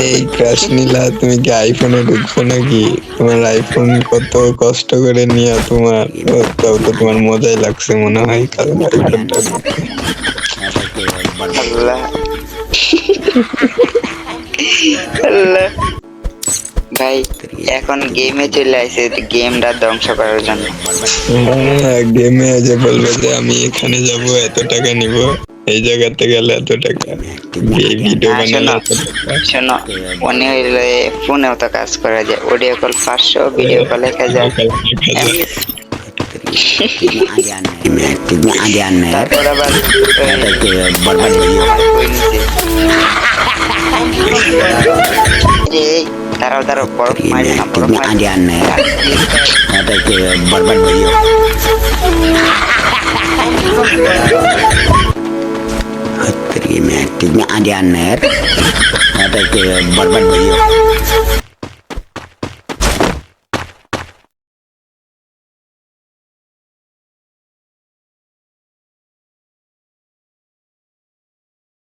এই ক্রাশ নীলা, তুমি কি আইফোনে ঢুকছো নাকি? তোমার আইফোন কত কষ্ট করে নিয়ে তোমার, তাও তো তোমার মজাই লাগছে মনে হয়, কারণ আইফোনটা আল্লাহ আল্লাহ ভাই এখন গেমে চলে আসে, গেমটা ধ্বংস করার জন্য। গেমে যে বলবে যে আমি এখানে যাব, এত টাকা নিব, এই জায়গাতে গেলে এত টাকা, এই ভিডিও না বানালে শোনো এত টাকা। শোনো, মনে হইলে ফোনেও তো কাজ করা যায়, অডিও কল 500, ভিডিও কল 1000। তারপর আবার দাঁড়াও দাঁড়াও, বরফ মারি না, বরফ মারি না। बर्बाद भइयो